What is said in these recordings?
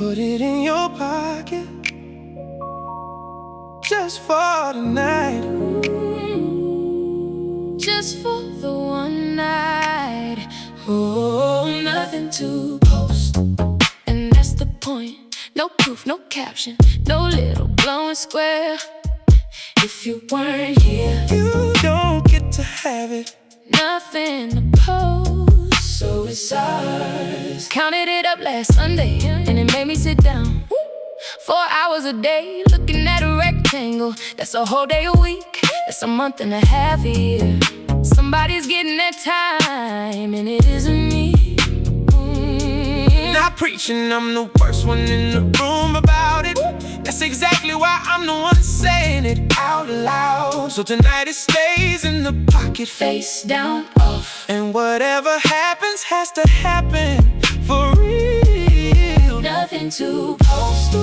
Put it in your pocket just for tonight. Just for the one night. Oh, nothing to post, and that's the point. No proof, no caption, no little glowing square. If you weren't here, you don't get to have it. Nothing to post, so it's ours. Counted it up last Sunday, and it made me sit down. 4 hours a day, looking at a rectangle. That's a whole day a week, that's a month and a half a year. Somebody's getting their time, and it isn't me. Not preaching, I'm the worst one in the room about it. That's exactly why I'm the one saying it out loud. So tonight it stays in the pocket, face down, off. And whatever happens has to happen for real. Nothing to post,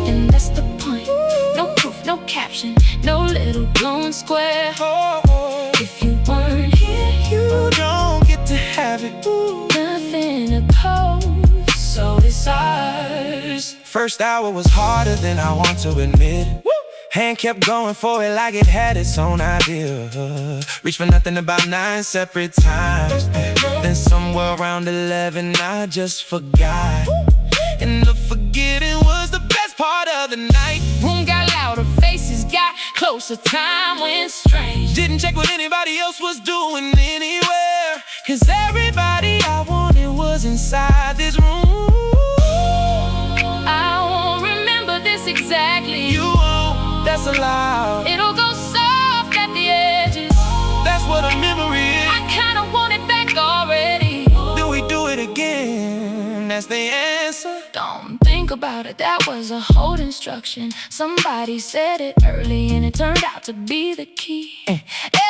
and that's the point. No proof, no caption, no little glowing square. If you weren't here, you don't get to have it. Nothing to post, so it's ours. First hour was harder than I want to admit. Hand kept going for it like it had its own idea. Reached for nothing about 9 separate times. Then somewhere around 11 I just forgot. And the forgetting was the best part of the night. Room got louder, faces got closer, time went strange. Didn't check what anybody else was doing anywhere, 'cause everybody I wanted was inside this room. I won't remember this exactly. You won't, that's allowed. It'll go soft at the edges. That's what a memory is. I kinda want it back already. Do we do it again? That's the answer. Don't think about it, that was a hold instruction. Somebody said it early and it turned out to be the key.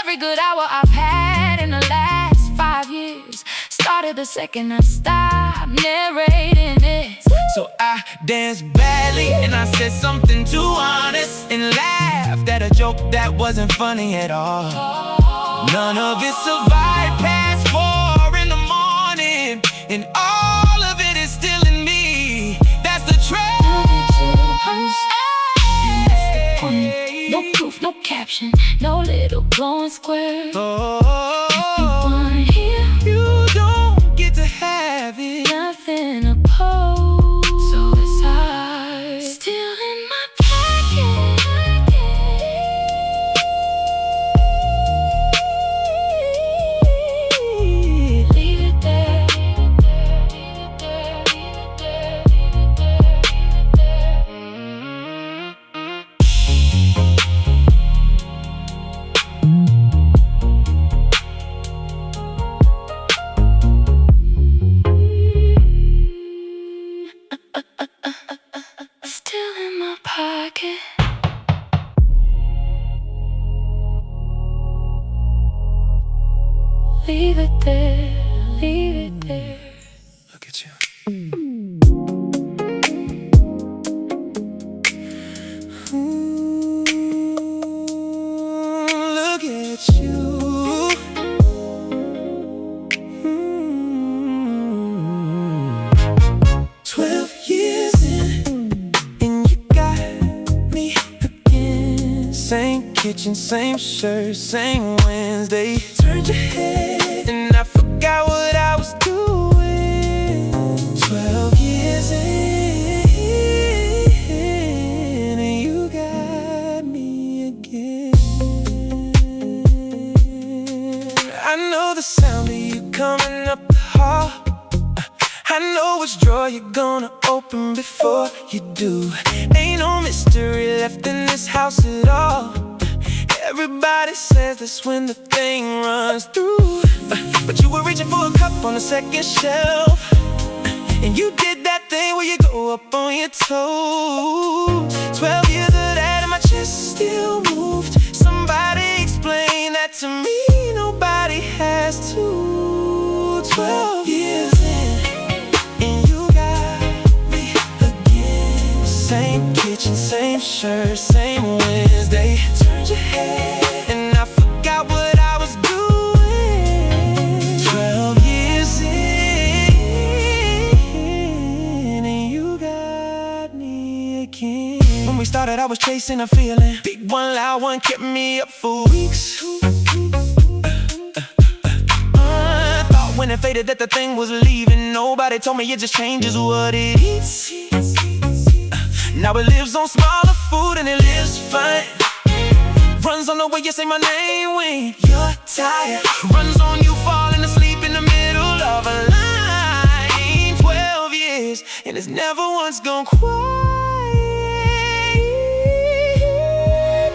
Every good hour I've had in the last 5 years started the second I stopped narrating it. So I danced badly and I said something too honest, and laughed at a joke that wasn't funny at all. None of it survived past 4 in the morning, and all of it is still in me. That's the truth. No proof, no caption, no little glowing square. If you Oh, weren't here, you don't get to have it. nothing to post, so it's ours. Still in my pocket. Leave it there. Still in my pocket. Leave it there, leave it there. Look at you. Look at you. 12 years in, and you got me again. Same kitchen, same shirt, same Wednesday. Turned your head, and I forgot what I was doing. 12 years in, and you got me again. I know the sound of you coming up the hall. I know which drawer you're gonna open before you do. Ain't no mystery left in this house at all. Everybody says that's when the thing runs through. But you were reaching for a cup on the second shelf, and you did that thing where you go up on your toes. 12 years of that and my chest still moved. Somebody explain that to me. Nobody has to. 12 years in, and you got me again. Same kitchen, same shirt, same Wednesday. Turned your head, and I forgot what I was doing. 12 years in, and you got thought that I was chasing a feeling. Big one, loud one, kept me up for weeks. Thought when it faded that the thing was leaving. Nobody told me it just changes what it eats. Now it lives on smaller food and it lives fine. Runs on the way you say my name when you're tired. Runs on you falling asleep in the middle of a line. 12 years and it's never once gone quiet.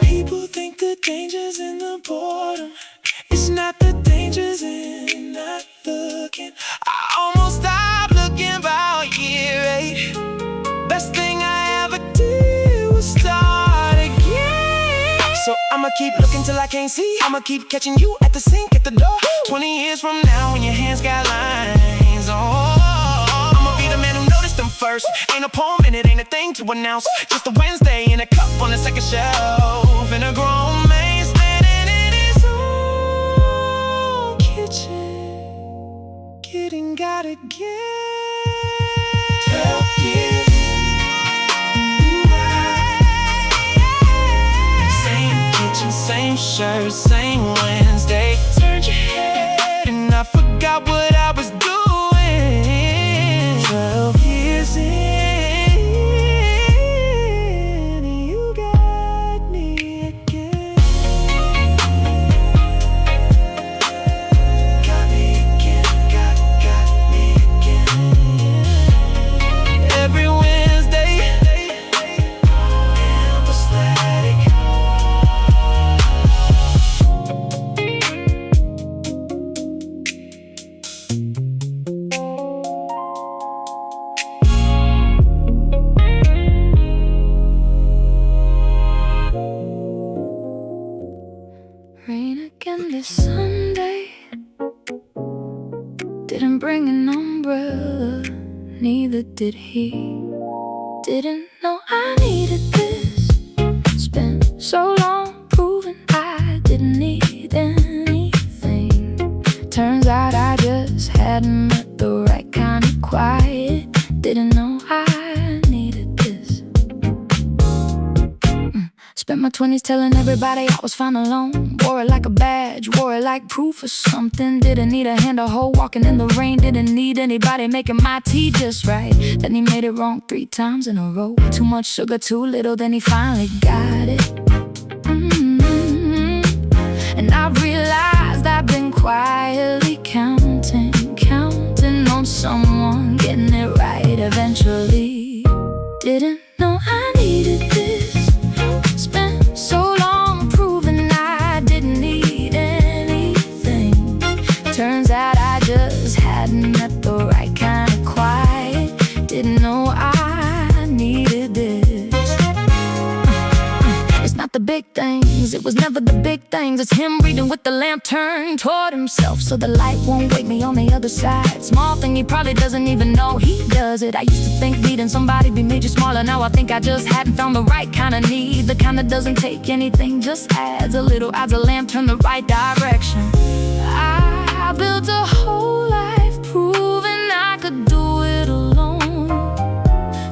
People think the danger's in the boredom. It's not, the danger's in not looking. I almost stopped looking about year 8. Best thing I ever did was start again. So I'ma keep looking till I can't see. I'ma keep catching you at the sink, at the door. 20 years from now when your hands got lines. Oh, I'ma be the man who noticed them first. Ain't a poem and it ain't a thing to announce. Just a Wednesday in a cup on the second shelf. And a grown man standing in his own kitchen, getting got again. 12 years. Same shirt, same Wednesday. Turned your head and I forgot what I was doing. 12 years in, and you got me again. Got me again, got me again. Every Wednesday, I'm ecstatic. Rain again this Sunday. Didn't bring an umbrella, neither did he. Didn't know I needed this. Spent so long proving I didn't need anything. Turns out I just hadn't met the right kind of quiet. Didn't know I needed this. Spent my 20s telling everybody I was fine alone. Wore it like a badge, wore it like proof of something. Didn't need a hand to hold, walking in the rain. Didn't need anybody making my tea just right. Then he made it wrong 3 times in a row. Too much sugar, too little, then he finally got it. And I realized I've been quietly counting on someone getting it right eventually. Didn't know I needed this. Spent so long proving I didn't need anything. Turns out I just hadn't met the right kind of quiet. Didn't know I needed this. It's not the big things, it was never the big things. It's him reading with the lamp turned toward himself, so the light won't wake me on the other side. Small thing he probably doesn't even know he does it. I used to think needing somebody be made you smaller. Now I think I just hadn't found the right kind of need. The kind that doesn't take anything, just adds a little. Adds a lamp, turn the right direction. I built a whole life proving I could do it alone.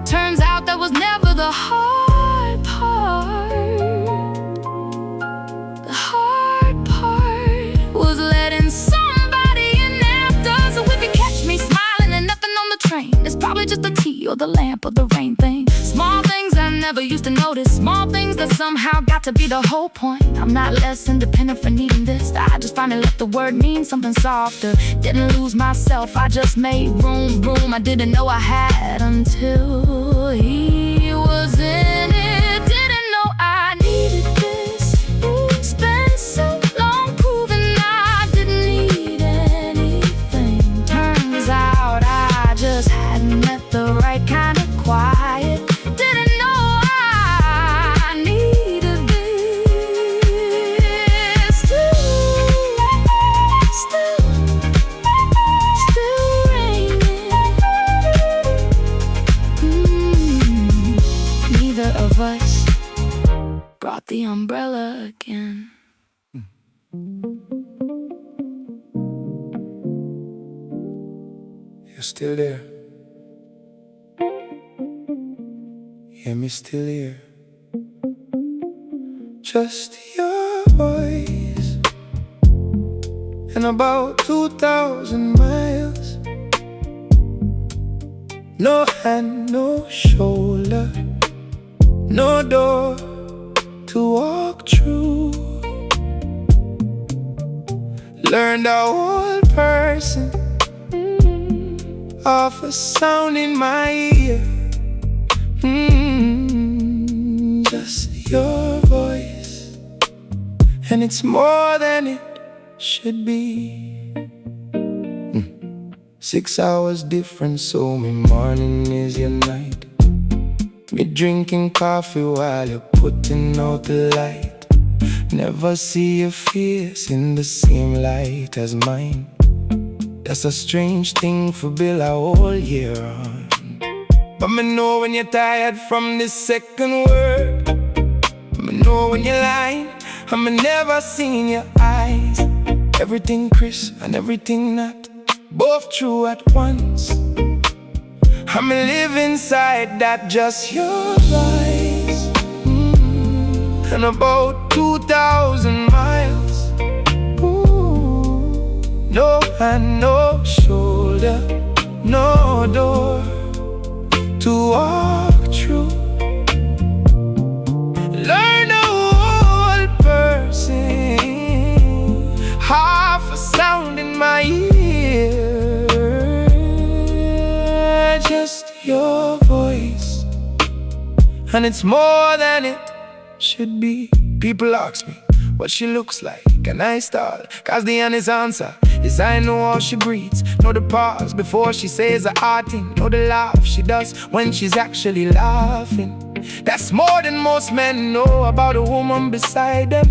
Turns out that was never the hard part. The hard part was letting somebody in after. So if you catch me smiling and nothing on the train, it's probably just the tea or the lamp or the rain thing. Small things I never used to notice. Small things that somehow got to be the whole point. I'm not less independent for needing this. I just finally let the word mean something softer. Didn't lose myself, I just made room I didn't know I had until he was in it. Didn't know I needed this. Spent so long proving I didn't need anything. Turns out I just hadn't met the right kind of quiet. Didn't know I needed this. Still raining. Neither of us brought the umbrella again. You're still there. Yeah, me still here. just your voice. And about 2,000 miles. No hand, no shoulder, no door to walk through. Learned a whole person off a sound in my ear. Just your voice, and it's more than it should be. 6 hours difference, so my morning is your night. Me drinking coffee while you're putting out the light. Never see your face in the same light as mine. That's a strange thing for Bill a whole year on. But me know when you're tired from this second word. Me know when you're lying, and me never seen your eyes. Everything crisp and everything not, both true at once. I'm live inside that, just your lies. And about 2,000 miles. Ooh. No hand, no shoulder, no door to walk through. Learn a whole person, half a sound in my ear. Just your voice, and it's more than it should be. People ask me what she looks like, and I stall, cause the honest answer is I know how she breathes. Know the pause before she says a hard thing. Know the laugh she does when she's actually laughing. That's more than most men know about a woman beside them.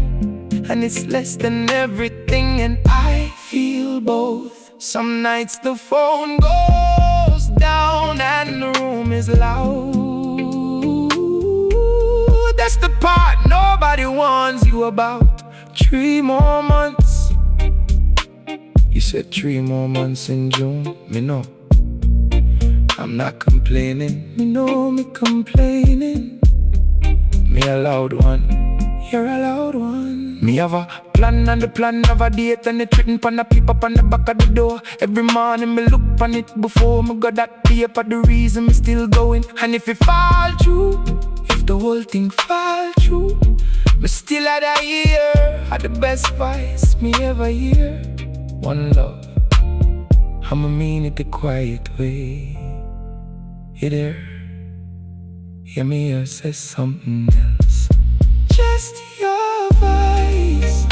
And it's less than everything, and I feel both. Some nights the phone goes down and the room is loud. That's the part nobody warns you about. 3 more months. You said 3 more months in June. Me know I'm not complaining. Me know me complaining. Me a loud one, you're a loud one. Me have a plan and the plan of a date, and it written pon the paper on the back of the door. Every morning me look pon it before me got that paper. The reason me still going, and if it fall through, if the whole thing fall through, me still had a year, had the best voice me ever hear. One love, I'ma mean it the quiet way. You there? Hear me or say something else. Just your voice,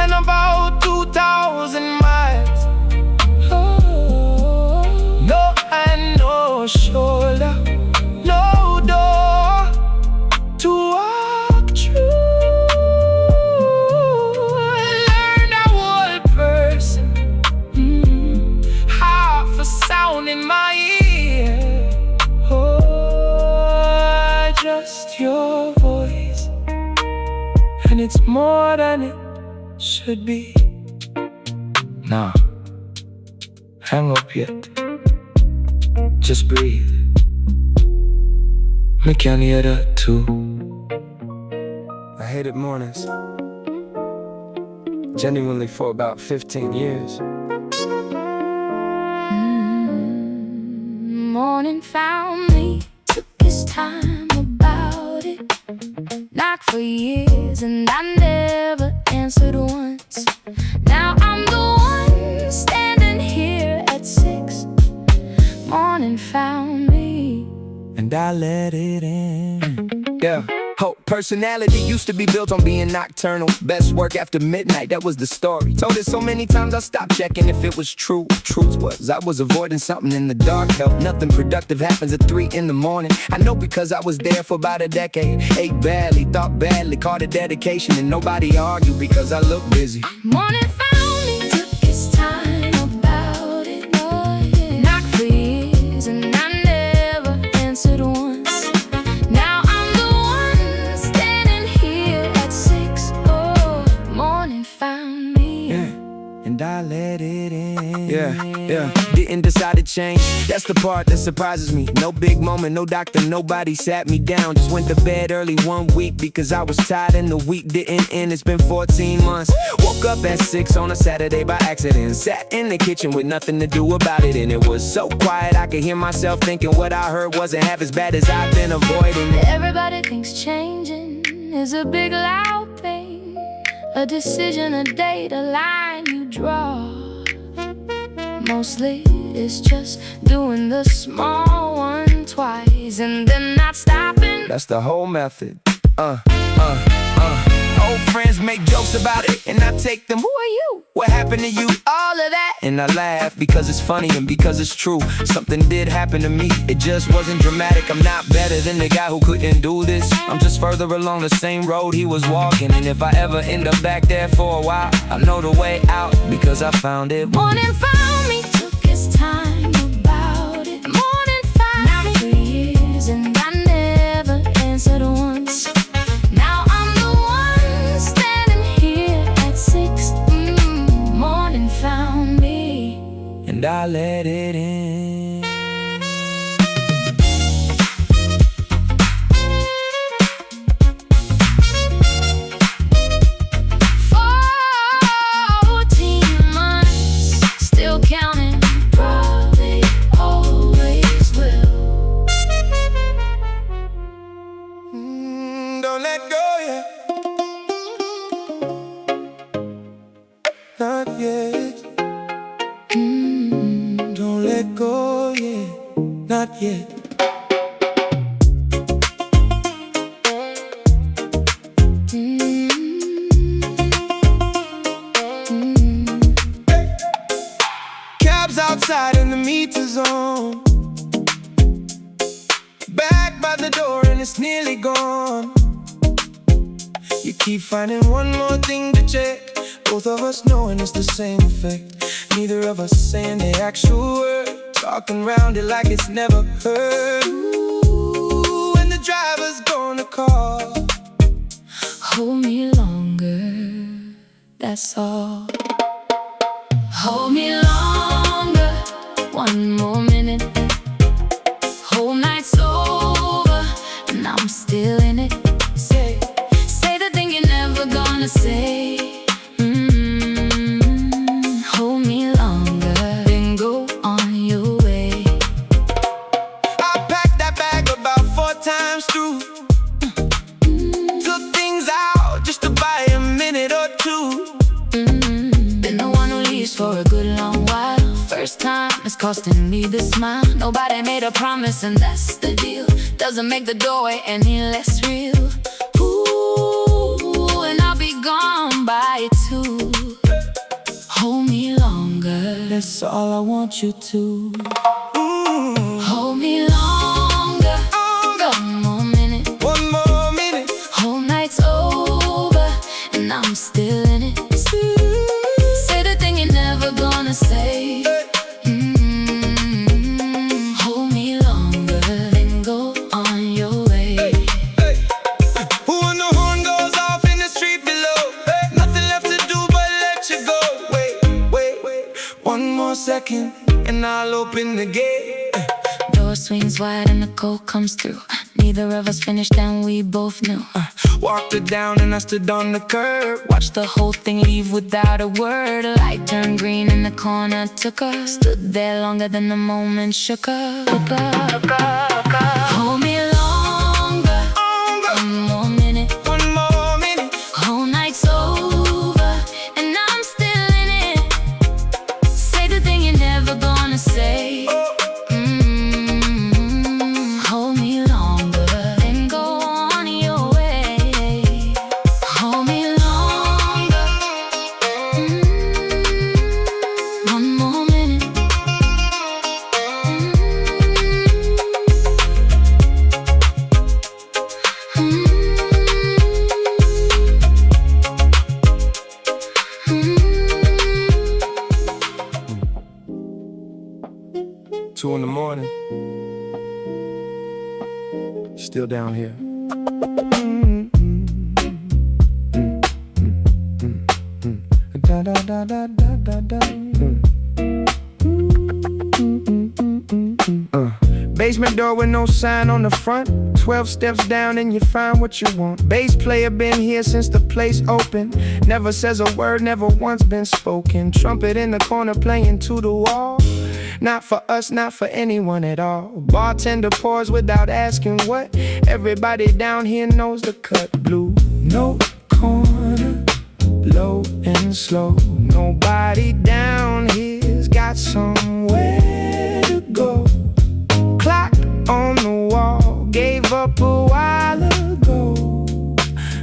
and about 2,000 miles. Oh, no hand, no shoulder, no door to walk through. Learn a whole person, half a sound in my ear. Oh, just your voice, and it's more than it should be. Nah, hang up yet. Just breathe. Me can hear that too. I hated mornings, genuinely, for about 15 years. Morning found me, took his time about it. Knocked for years and I never answered once. Now I'm the one standing here at 6. Morning found me, and I let it in. Yeah. Hope personality used to be built on being nocturnal. Best work after midnight, that was the story. Told it so many times I stopped checking if it was true. Truth was, I was avoiding something in the dark. Help, nothing productive happens at 3 in the morning. I know because I was there for about a decade. Ate badly, thought badly, called it dedication, and nobody argued because I look busy. morning found me, took his time about it. Knocked for years and I never answered once. Now I'm the one standing here at 6. Oh, morning found me. Yeah, and I let it in. Yeah, didn't decide to change. That's the part that surprises me. No big moment, no doctor, nobody sat me down. Just went to bed early one week because I was tired and the week didn't end. It's been 14 months. Woke up at 6 on a Saturday by accident. Sat in the kitchen with nothing to do about it, and it was so quiet I could hear myself thinking what I heard wasn't half as bad as I've been avoiding. Everybody thinks changing is a big loud thing, a decision, a date, a line you draw. Mostly it's just doing the small one twice and then not stopping. That's the whole method. Old friends make jokes about it, and I take them. Who are you? What happened to you? All of that. And I laugh because it's funny and because it's true. Something did happen to me, it just wasn't dramatic. I'm not better than the guy who couldn't do this. I'm just further along the same road he was walking, and if I ever end up back there for a while, I know the way out because I found it. Morning found me, took his time about it. Morning found me for years, and I never answered once. Now I'm the one standing here at 6. Morning found me, and I let it in. Don't let go yet. Not yet. Don't let go yet. Not yet. Cabs outside in the meter zone. Back by the door and it's nearly gone. You keep finding one more thing to check. Both of us knowing it's the same effect. Neither of us saying the actual word. Talking around it like it's never heard. Ooh, and the driver's gonna call. hold me longer, that's all. Hold me longer, one more minute. Whole night's over, and I'm still in it. Say the thing you're never gonna say. Hold me longer, then go on your way. I packed that bag about 4 times through. Took things out just to buy a minute or two. Been the one who leaves for a good long while. First time, it's costing me the smile. Nobody made a promise and that's the deal. Doesn't make the doorway any less real. Ooh, and I'll be gone by 2. Hold me longer, That's all I want you to. hold me longer. One more minute, One more minute. whole night's over, and I'm still in it. Say the thing you're never gonna say. Hold me longer, then go on your way. When the horn goes off in the street below, nothing left to do but let you go. Wait, one more second and I'll open the gate. Door swings wide and the cold comes through. Neither of us finished and we both knew. Walked her down and I stood on the curb. Watched the whole thing leave without a word. A light turned green in the corner, took her. Stood there longer than the moment shook her. Hold me longer, one more minute. One more minute. Whole night's over, and I'm still in it. Say the thing you're never gonna say. Hold me longer, then go on your way. Hold me longer, one more minute. 2 in the morning. Still down here. Da da da da da da da. Basement door with no sign on the front. 12 steps down and you find what you want. Bass player been here since the place opened. Never says a word, never once been spoken. Trumpet in the corner playing to the wall. Not for us, not for anyone at all. Bartender pours without asking what. Everybody down here knows the cut. Blue note corner, low and slow. Nobody down here's got somewhere to go. Clock on the wall gave up a while ago.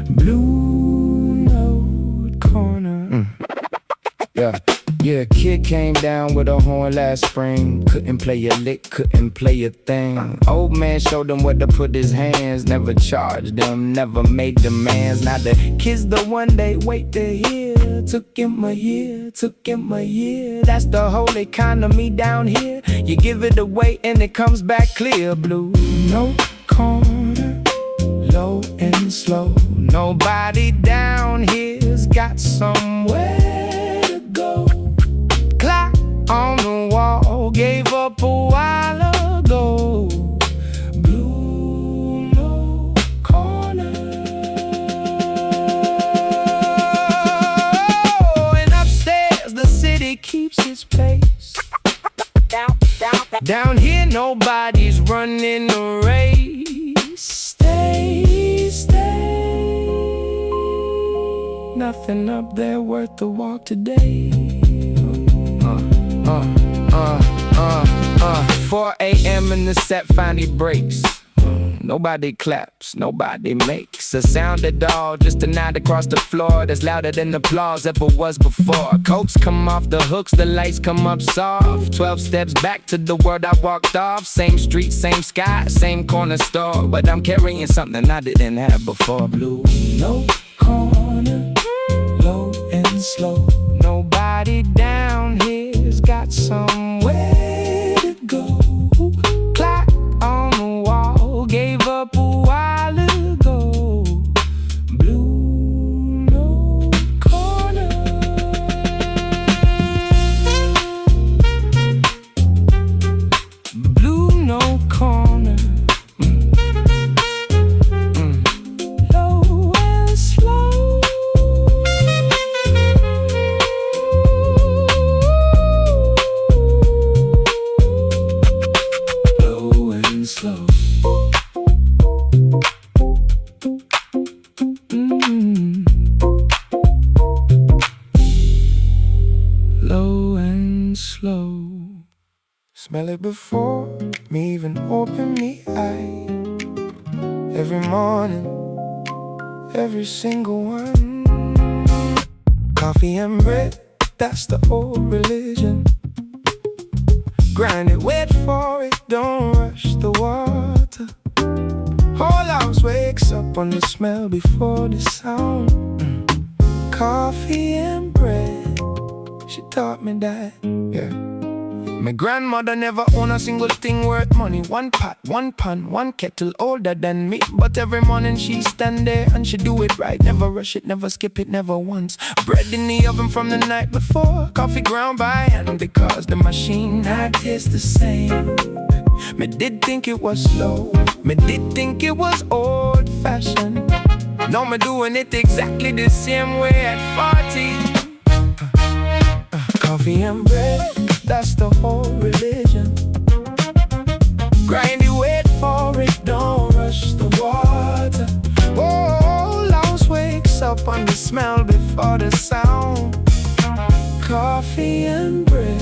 Blue note corner. Yeah, kid came down with a horn last spring. Couldn't play a lick, couldn't play a thing. Old man showed him where to put his hands. Never charged them, never made demands. Now the kid's the one they wait to hear. Took him a year, took him a year. That's the whole economy down here. You give it away and it comes back clear. Blue note corner, low and slow. Nobody down here's got somewhere to go. Clock on the wall gave up a while ago. Blue note corner. And upstairs the city keeps its pace. Down here nobody's running a race. Stay, stay. Nothing up there worth the walk today. 4 a.m. and the set finally breaks. Nobody claps, nobody makes a sound at all. Just a nod across the floor that's louder than applause ever was before. Coats come off the hooks, the lights come up soft. 12 steps back to the world I walked off. Same street, same sky, same corner store. But I'm carrying something I didn't have before. Blue note corner, low and slow. Nobody down here's got somewhere to go. Clock on the wall gave up a while ago. Blue note corner. Blue note corner. Low and slow. Low and slow. Low and slow. Smell it before me even open me eye. Every morning, every single one. Coffee and bread, that's the old religion. Grind it, wait for it, don't rush the water. Whole house wakes up on the smell before the sound. Coffee and bread, she taught me that, yeah. My grandmother never owned a single thing worth money. One pot, one pan, one kettle older than me. But every morning she stand there and she do it right. Never rush it, never skip it, never once. Bread in the oven from the night before. Coffee ground by hand because the machine not taste the same. Me did think it was slow, me did think it was old fashioned. Now me doing it exactly the same way at 40. Coffee and bread, that's the whole religion. Grind it, wait for it, don't rush the water. Whole house wakes up on the smell before the sound. Coffee and bread,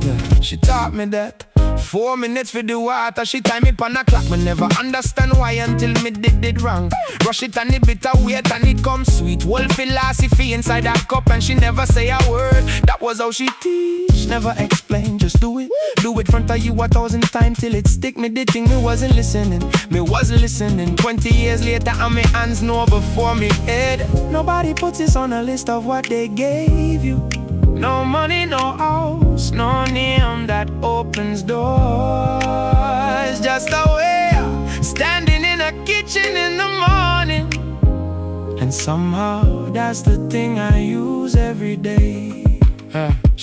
yeah, she taught me that. 4 minutes for the water, she time it on a clock. Me never understand why until me did it wrong. Rush it and it bitter wait and it come sweet. Whole philosophy inside that cup and she never say a word. That was how she teach, never explain, just do it. Do it front of you 1,000 times till it stick. Me did think me wasn't listening, me wasn't listening. 20 years later and my hands know before me head. Nobody puts this on a list of what they gave you. No money, no house, no name that opens doors. Just a way standing in a kitchen in the morning. And somehow that's the thing I use every day.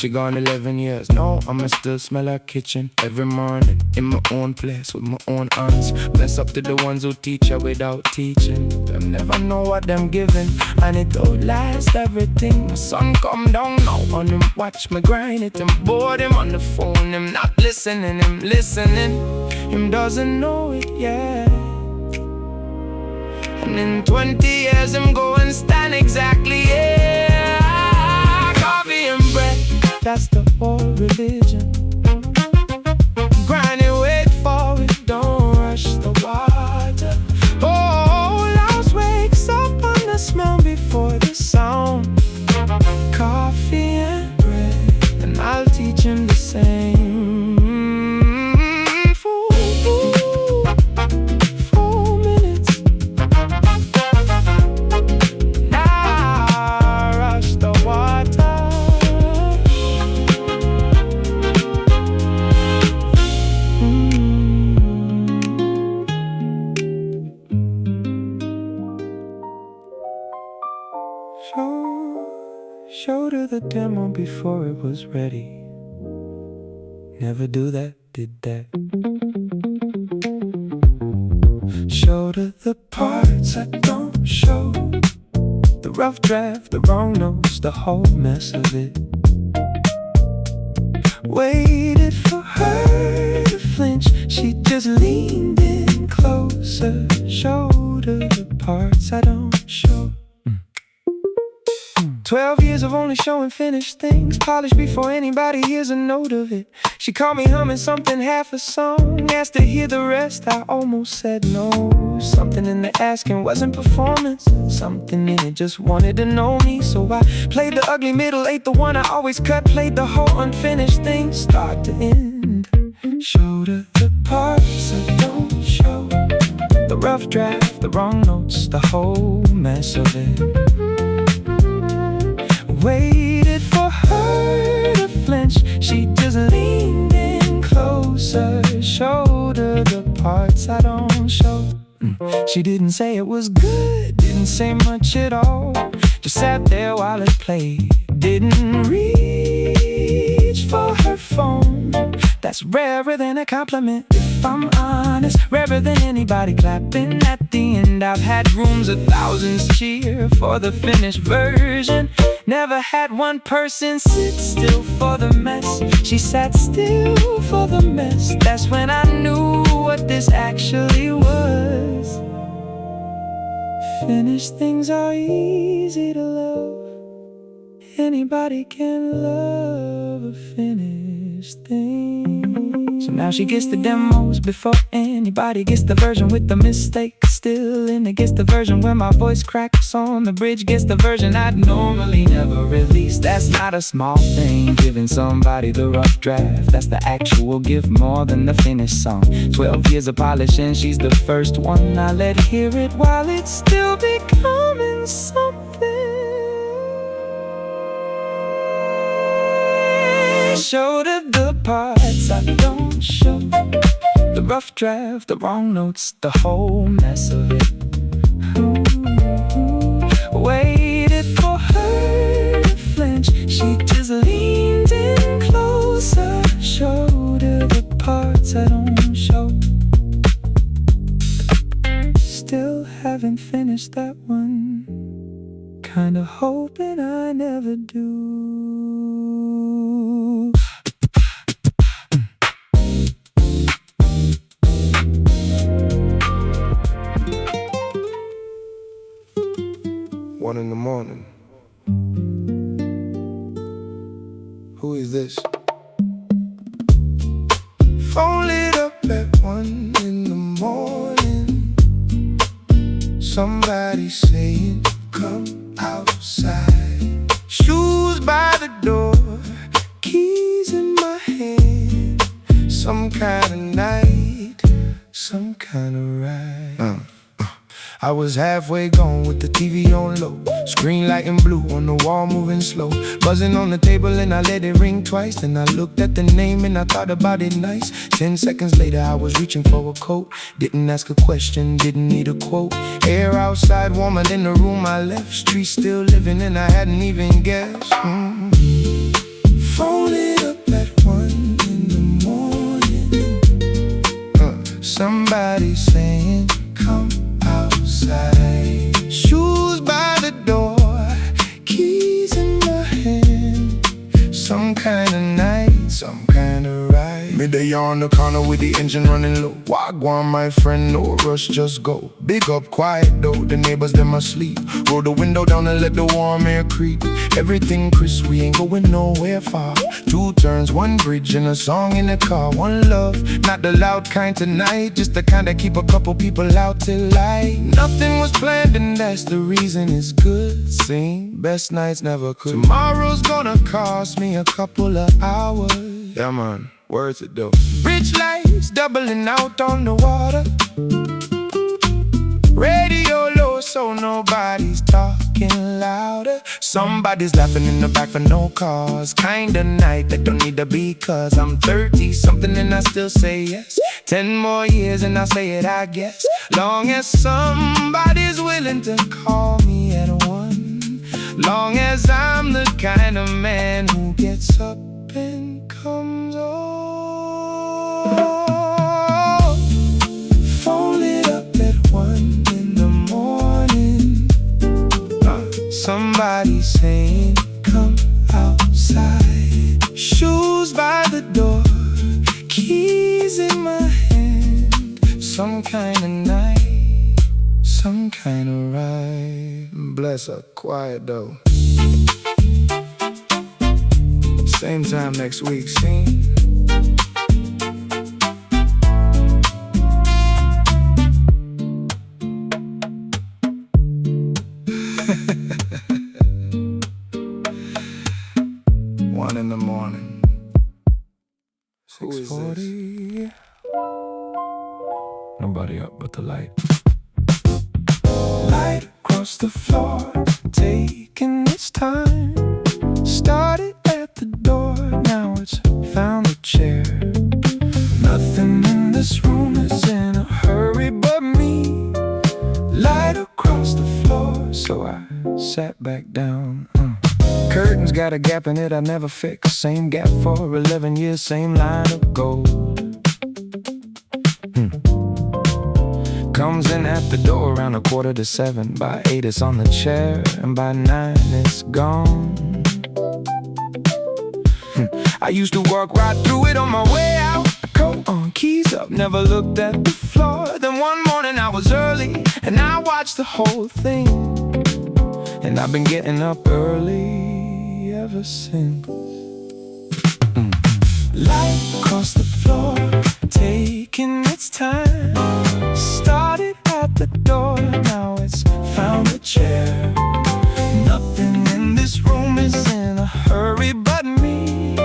She gone 11 years. No, I'ma still smell her kitchen every morning in my own place with my own hands. Bless up to the ones who teach her without teaching. Them never know what them giving, and it don't last everything. My son come down now on him, watch me grind it. Him bored him on the phone, him not listening, him listening. Him doesn't know it yet. And in 20 years him go and stand exactly, yeah. Coffee and bread, that's the whole religion. Grind it, wait for it, don't rush the water. Oh, house wakes up on the smell before the sound. Coffee and bread, and I'll teach him the same. 4 minutes. Now rush the water. Showed her the demo before it was ready. Never do that, did that. Showed her the parts I don't show, the rough draft, the wrong notes, the whole mess of it. Waited for her to flinch, she just leaned in closer. Showed her the parts I don't show. 12 years of only showing finished things, polished before anybody hears a note of it. She caught me humming something half a song, asked to hear the rest, I almost said no. Something in the asking wasn't performance, something in it just wanted to know me. So I played the ugly middle, ate the one I always cut, played the whole unfinished thing, start to end. Showed her the parts I don't show, the rough draft, the wrong notes, the whole mess of it. Waited for her to flinch, she just leaned in closer. Showed her the parts I don't show. She didn't say it was good, didn't say much at all, just sat there while it played. Didn't reach for her phone, that's rarer than a compliment, if I'm honest. Rarer than anybody clapping at the end. I've had rooms of thousands cheer for the finished version. Never had one person sit still for the mess. She sat still for the mess. That's when I knew what this actually was. Finished things are easy to love. Anybody can love a finished thing. So now she gets the demos before anybody gets the version with the mistake still in it. Gets the version where my voice cracks on the bridge. Gets the version I'd normally never release. That's not a small thing, giving somebody the rough draft. That's the actual gift more than the finished song. 12 years of polishing, she's the first one I let hear it while it's still becoming something. Showed her the parts I don't show, the rough draft, the wrong notes, the whole mess of it. Waited for her to flinch, she just leaned in closer. Showed her the parts I don't show. Still haven't finished that one, kinda hoping I never do. One in the morning. Who is this? Phone lit up at 1 in the morning. Somebody saying, come outside. Shoes by the door, keys in my hand. Some kind of night, some kind of ride. I was halfway gone with the TV on low, screen lighting blue on the wall moving slow, buzzing on the table and I let it ring twice. Then I looked at the name and I thought about it nice. 10 seconds later I was reaching for a coat, didn't ask a question, didn't need a quote. Air outside warmer than the room I left, street still living and I hadn't even guessed. 4 Phone lit up at 1 in the morning. Somebody saying, come outside. Shoes by the door, keys in my hand. Some kind of night, some kind of ride. Midday on the corner with the engine running low. Wagwan, my friend, no rush, just go. Big up, quiet though, the neighbors them asleep. Roll the window down and let the warm air creep. Everything crisp, we ain't going nowhere far. 2 turns, 1 bridge, and a song in the car. 1 love, not the loud kind tonight, just the kind that keep a couple people out till light. Nothing was planned and that's the reason it's good. Sing, best nights never could. Tomorrow's gonna cost me a couple of hours. Yeah man, worth it though. Bridge lights doubling out on the water. Radio low so nobody's talking louder. Somebody's laughing in the back for no cause. Kinda night that don't need to be, cause I'm 30 something and I still say yes. 10 more years and I'll say it I guess. Long as somebody's willing to call me at 1. Long as I'm the kind of man who gets up and comes on. Phone lit up at 1 in the morning. Somebody saying, come outside. Shoes by the door, keys in my hand. Some kind of night, some kind of ride. Bless her, quiet though. Same time next week, see? One in the morning. 6:40. Nobody up but the light. Light across the floor, taking its time. Started at the door, now it's found a chair. Nothing in this room is in a hurry but me. Light across the floor, so I sat back down. Curtains got a gap in it I never fix. Same gap for 11 years, same line of gold. Comes in at the door around 6:45. By 8 it's on the chair, and by 9 it's gone. I used to walk right through it on my way out. Coat on, keys up, never looked at the floor. Then one morning I was early, and I watched the whole thing. And I've been getting up early ever since. Light across the floor, taking its time. Started at the door, now it's found a chair. Nothing in this room is in a hurry but me.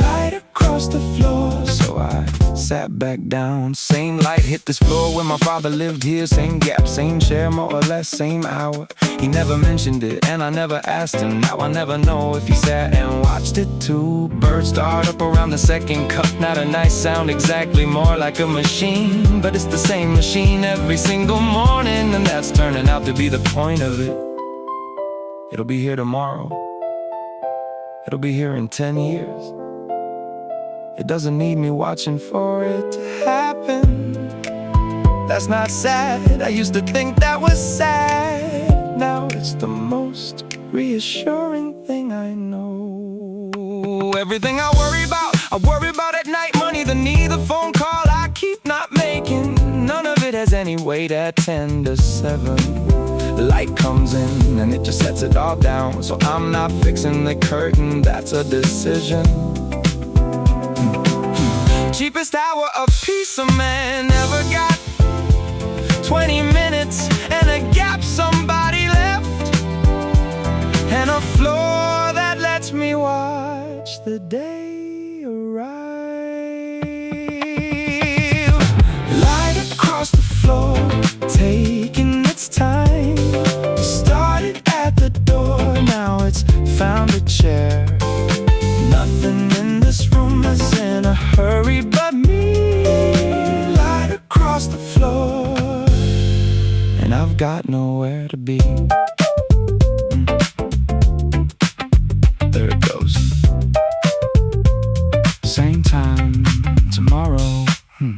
Light across the floor, so I sat back down. Same light hit this floor when my father lived here. Same gap, same chair, more or less, same hour. He never mentioned it, and I never asked him. Now I never know if he sat and watched it too. Birds start up around the second cup. Not a nice sound exactly, more like a machine. But it's the same machine every single morning, and that's turning out to be the point of it. It'll be here tomorrow. It'll be here in 10 years. It doesn't need me watching for it to happen. That's not sad, I used to think that was sad. Now it's the most reassuring thing I know. Everything I worry about at night. Money, the need, the phone call I keep not making. None of it has any weight at 10 to 7. Light comes in and it just sets it all down. So I'm not fixing the curtain, that's a decision. Cheapest hour of peace a man ever got. 20 minutes and a gap somebody left, and a floor that lets me watch the day arrive. Light across the floor, taking its time. Started at the door, now it's found a chair. Nothing in this room is in a hurry but me. Light across the floor, and I've got nowhere to be. There it goes. Take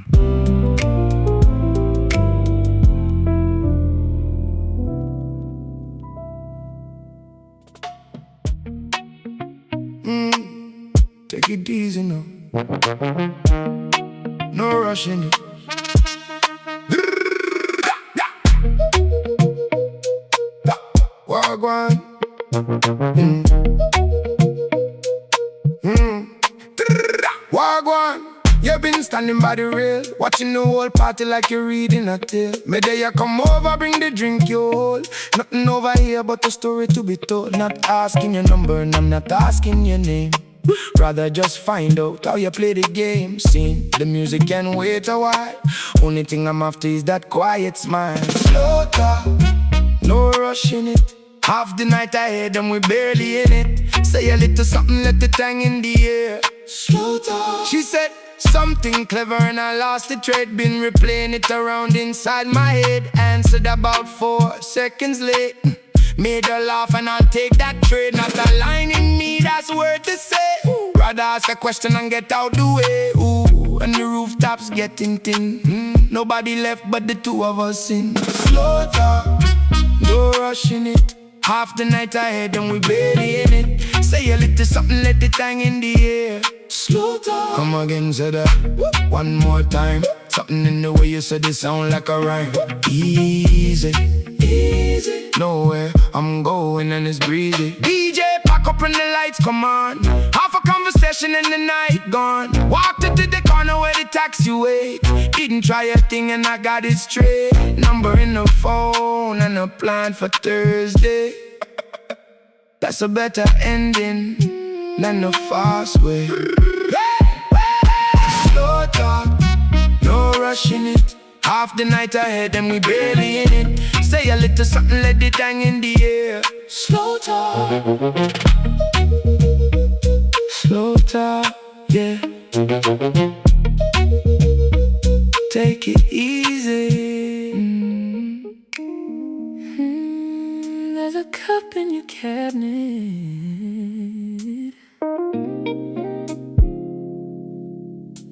it easy now. No rushing it. Wagwan. Wagwan. You been standing by the rail, watching the whole party like you're reading a tale. May day you come over, bring the drink you hold. Nothing over here but a story to be told. Not asking your number and I'm not asking your name. Rather just find out how you play the game. Seen the music can wait a while. Only thing I'm after is that quiet smile. Slow talk, no rush in it. Half the night ahead and we barely in it. Say a little something, let it hang in the air. Slow talk. She said something clever and I lost the thread. Been replaying it around inside my head. Answered about 4 seconds late. Made her laugh and I'll take that trade. Not a line in me that's worth to say. Rather ask a question and get out the way. Ooh, and the rooftops getting thin. Nobody left but the two of us in. Slow talk, no rushing it. Half the night ahead and we barely in it. Say a little something, let it hang in the air. Slow talk. Come again, say that one more time. Something in the way you said it sound like a rhyme. Easy, easy. Nowhere I'm going and it's breezy. DJ, pack up and the lights come on. Half a conversation and the night gone. Walked into the corner where the taxi wait. Didn't try a thing and I got it straight. Number in the phone and a plan for Thursday. That's a better ending than the fast way. Slow talk, no rushing it. Half the night ahead and we barely in it. Say a little something, let it hang in the air. Slow talk, slow talk, yeah. Take it easy. There's a cup in your cabinet.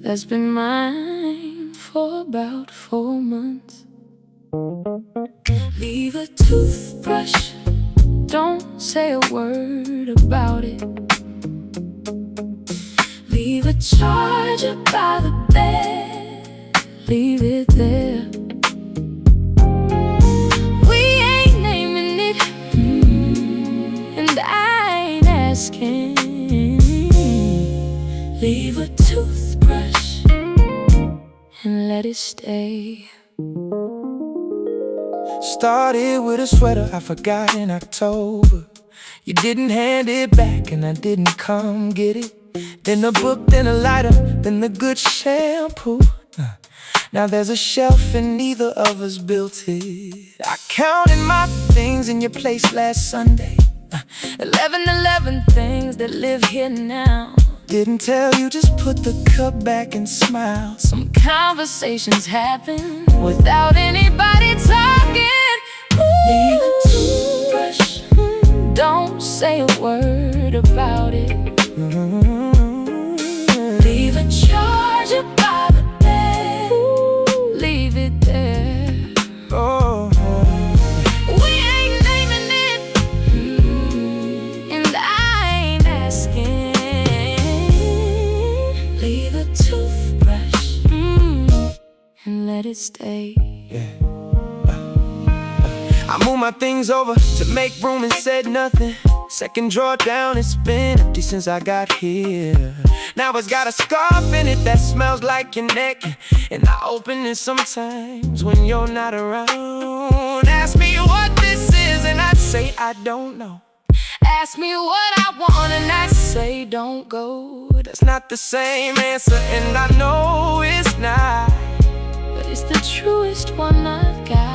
That's been mine for about 4 months. Leave a toothbrush, don't say a word about it. Leave a charger by the bed, leave it there. We ain't naming it, and I ain't asking. Leave a toothbrush and let it stay. Started with a sweater I forgot in October. You didn't hand it back and I didn't come get it. Then a book, then a lighter, then the good shampoo. Now there's a shelf and neither of us built it. I counted my things in your place last Sunday. 11 things that live here now. Didn't tell you, just put the cup back and smile. Some conversations happen without anybody talking. Leave a toothbrush, don't say a word about it. Leave a charger by the bed, leave it there. Oh, we ain't naming it, and I ain't asking. Leave a toothbrush, and let it stay. yeah. I moved my things over to make room and said nothing. Second drawer down, it's been empty since I got here. Now it's got a scarf in it that smells like your neck, and I open it sometimes when you're not around. Ask me what this is and I'd say I don't know. Ask me what I want and I say don't go. That's not the same answer and I know it's not, but it's the truest one I've got.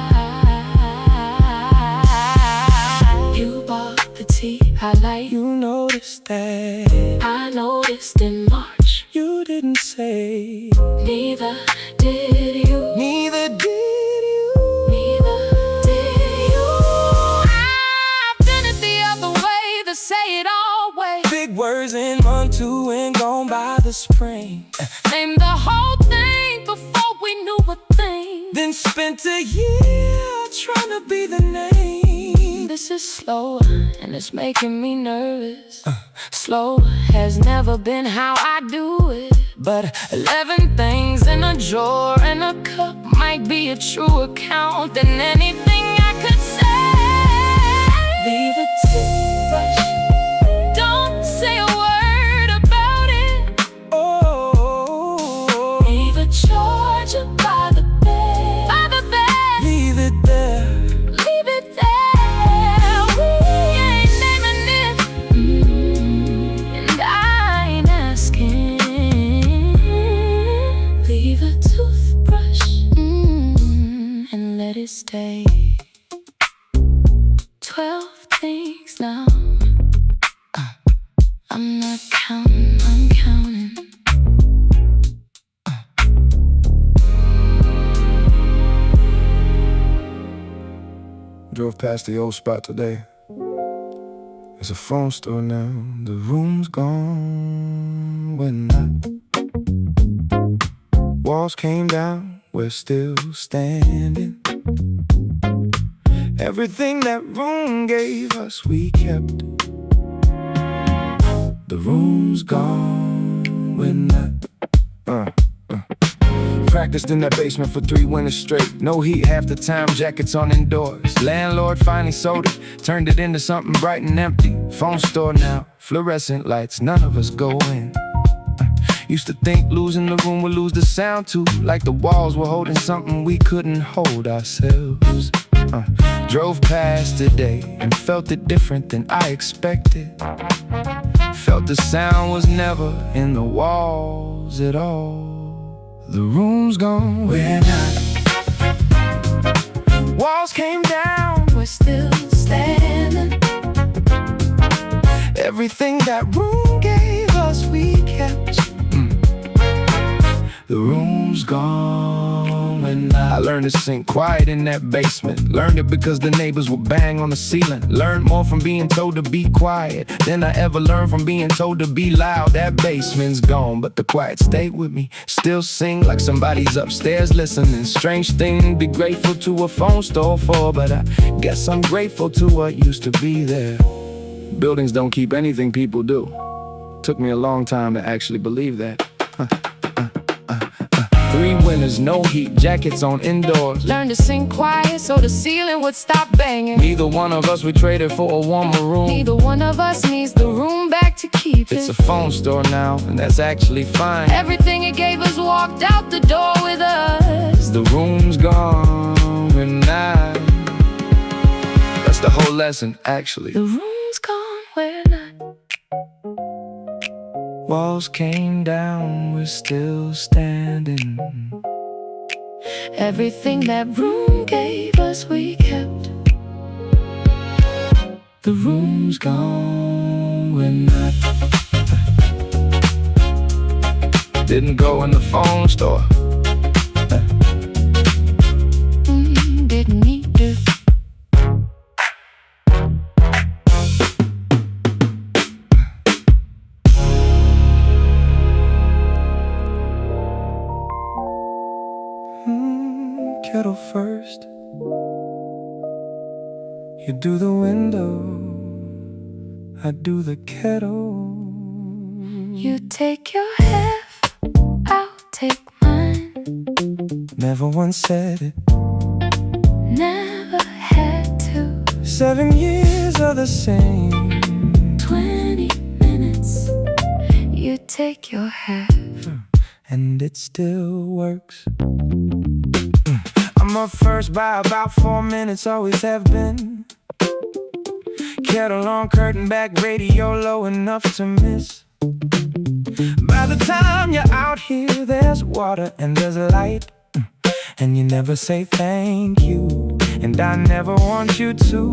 You bought the tea I like. You noticed that. I noticed in March. You didn't say. Neither did you. Neither did you. Neither did you. I've done it the other way, the say it all way. Big words in month 2 and gone by the spring. Name the whole thing before then spent a year trying to be the name. This is slower and it's making me nervous. Slower has never been how I do it. But 11 things in a drawer and a cup might be a truer count than anything I could say. Leave a toothbrush. Don't say a word about it. Oh, leave a charger by the bed. By the bed. leave it there. Leave it there. We ain't naming it, and I ain't asking. Leave a toothbrush, and let it stay. 12 things now. I'm not counting, I'm counting. Drove past the old spot today. There's a phone store now. The room's gone. We're not. Walls came down. We're still standing. Everything that room gave us, we kept. The room's gone. We're not. Practiced in that basement for 3 winters straight. No heat half the time, jackets on indoors. Landlord finally sold it, turned it into something bright and empty. Phone store now, fluorescent lights, none of us go in. Used to think losing the room would lose the sound too, like the walls were holding something we couldn't hold ourselves. Drove past today and felt it different than I expected. Felt the sound was never in the walls at all. The room's gone, we're not. Walls came down, We're still standing. everything that room gave us, we kept. The room's gone, we're not. I learned to sing quiet in that basement. Learned it because the neighbors would bang on the ceiling. Learned more from being told to be quiet than I ever learned from being told to be loud. That basement's gone, but the quiet stayed with me. Still sing like somebody's upstairs listening. Strange thing to be grateful to a phone store for, but I guess I'm grateful to what used to be there. Buildings don't keep anything people do. Took me a long time to actually believe that. 3 winters, no heat, jackets on indoors. Learn to sing quiet so the ceiling would stop banging. Neither one of us we traded for a warmer room. Neither one of us needs the room back to keep It's it. a phone store now, and that's actually fine. Everything it gave us walked out the door with us. The room's gone, and not. That's the whole lesson, actually. The room's gone, we're not. Walls came down, we're still standing. Everything that room gave us, we kept. The room's gone, we're not. Didn't go in the phone store. Didn't need to. Kettle first. You do the window, I do the kettle. You take your half, I'll take mine. Never once said it. Never had to. 7 years are the same. 20 minutes. You take your half. And it still works. I'm up first by about 4 minutes, always have been. Kettle on, curtain back, radio low enough to miss. By the time you're out here, there's water and there's light. And you never say thank you, and I never want you to.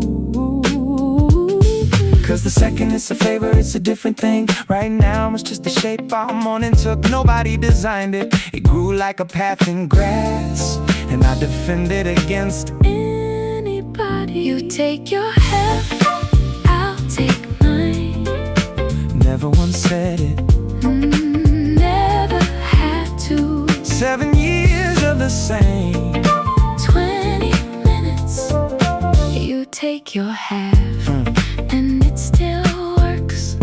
Cause the second it's a favor, it's a different thing. Right now it's just the shape our morning took. Nobody designed it. It grew like a path in grass, and I defend it against anybody. You take your half, I'll take mine. Never once said it. Never had to. 7 years of the same. take your half, and it still works.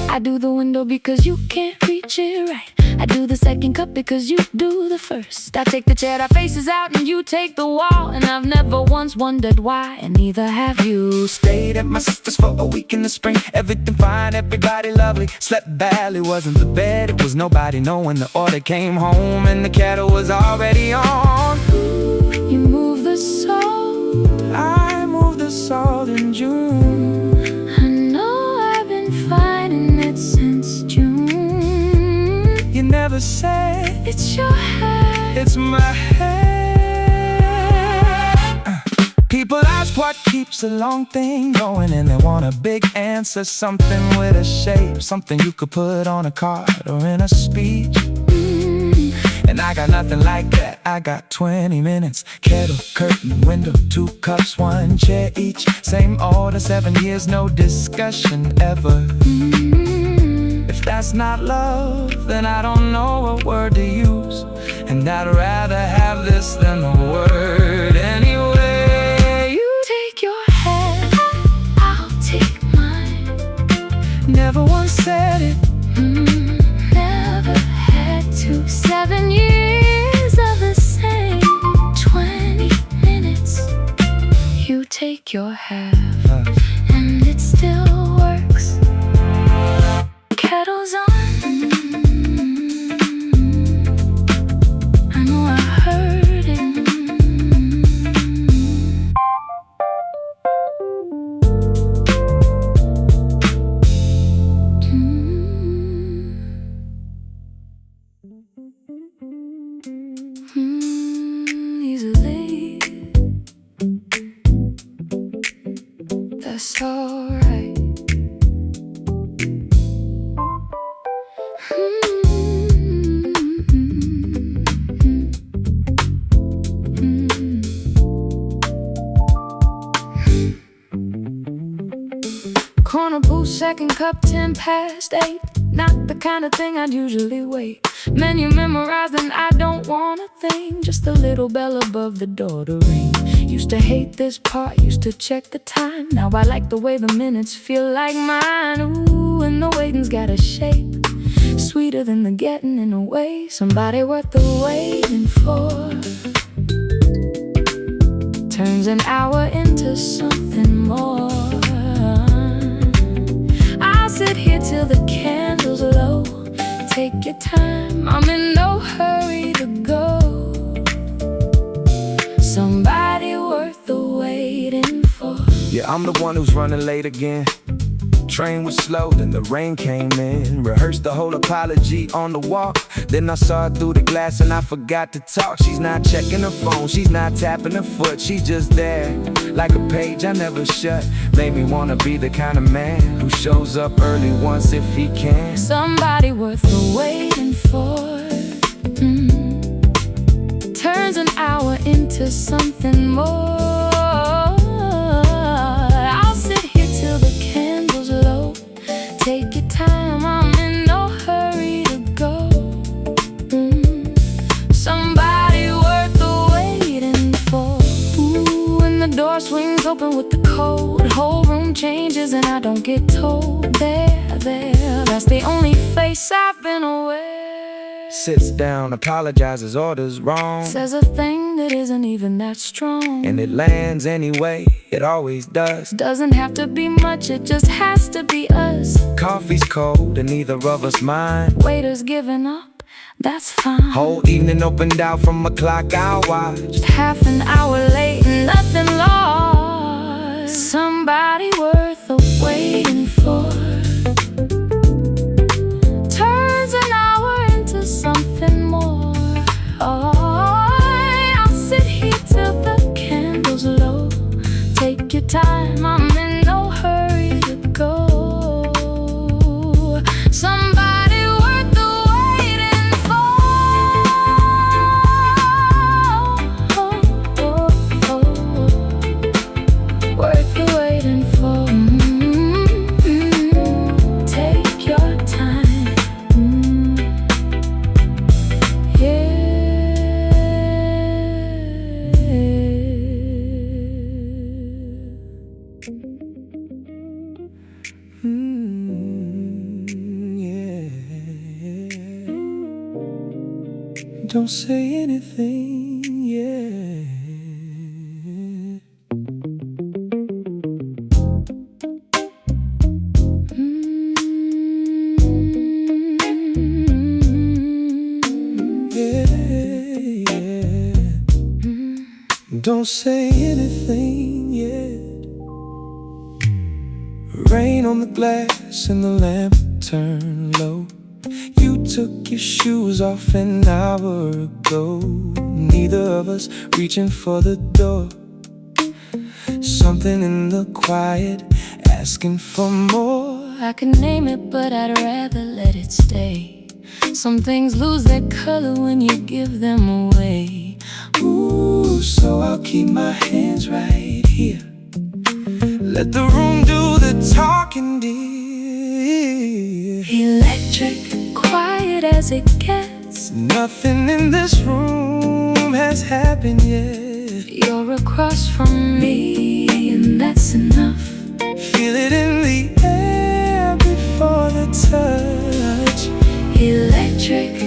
I do the window because you can't reach it right. I do the second cup because you do the first. I take the chair that faces out and you take the wall. And I've never once wondered why, and neither have you. Stayed at my sister's for a week in the spring. Everything fine, everybody lovely. Slept badly, wasn't the bed, it was nobody knowing. The order came home and the kettle was already on. You move the salt, I moved the salt in June. I know I've been finding it since June. You never said It's your hair, it's my hair. People ask what keeps a long thing going, and they want a big answer, something with a shape, something you could put on a card or in a speech. And I got nothing like that. I got 20 minutes. Kettle, curtain, window, 2 cups, 1 chair each. Same order, 7 years, no discussion ever. If that's not love, then I don't know what word to use. And I'd rather have this than a word anyway. you take your hand, I'll take mine. Never once said it. Never had to. 7 years of the same 20 minutes. You take your half, and it still works. Kettle's on. I know I heard it. Easily. That's alright. Corner booth, second cup, 10 past 8. Not the kind of thing I'd usually wait. Menu memorized and I don't want a thing. Just a little bell above the door to ring. Used to hate this part, used to check the time. Now I like the way the minutes feel like mine. Ooh, and the waiting's got a shape sweeter than the getting in a way. Somebody worth the waiting for turns an hour into something more. I'll sit here till the candle's low. Take your time, I'm in no hurry to go. Somebody worth the waiting for. Yeah, I'm the one who's running late again. Train was slow, then the rain came in. Rehearsed the whole apology on the walk. Then I saw her through the glass and I forgot to talk. She's not checking her phone, she's not tapping her foot. She's just there, like a page I never shut. Made me wanna be the kind of man who shows up early once if he can. Somebody worth the waiting for. Turns an hour into something more. I'll sit here till the candle's low. Take your time, I'm in no hurry to go. Somebody worth the waiting for. Ooh, when the door swings open with the cold, whole room changes and I don't get told. There, that's the only face I've been aware. Sits down, apologizes, orders wrong. Says a thing that isn't even that strong. And it lands anyway, it always does. Doesn't have to be much, it just has to be us. Coffee's cold and neither of us mind. Waiter's giving up, that's fine. Whole evening opened out from a clock I'll watch. Just half an hour late and nothing lost. Somebody worth the waiting for. Turns an hour into something more. Oh, I'll sit here till the candle's low. Take your time, I'm in no hurry to go. Somebody worth the waiting for. Worth the waiting for. Don't say anything, yeah. Don't say anything yet. Rain on the glass and the lamp turned low. You took your shoes off an hour ago. Neither of us reaching for the door. Something in the quiet asking for more. I could name it, but I'd rather let it stay. Some things lose their color when you give them away. Ooh, so I'll keep my hands right here. Let the room do the talking, dear. Electric, quiet as it gets. Nothing in this room has happened yet. You're across from me, and that's enough. Feel it in the air before the touch. Electric.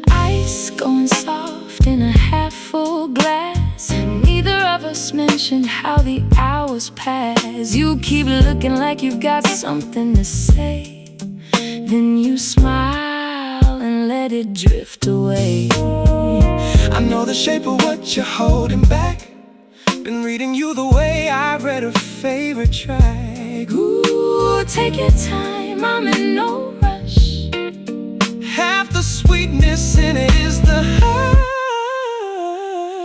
Ice going soft in a half full glass. Neither of us mentioned how the hours pass. You keep looking like you've got something to say, then you smile and let it drift away. I know the shape of what you're holding back. Been reading you the way I read a favorite track. Ooh, take your time, I'm in no rush. Half the sweetness in it is the high.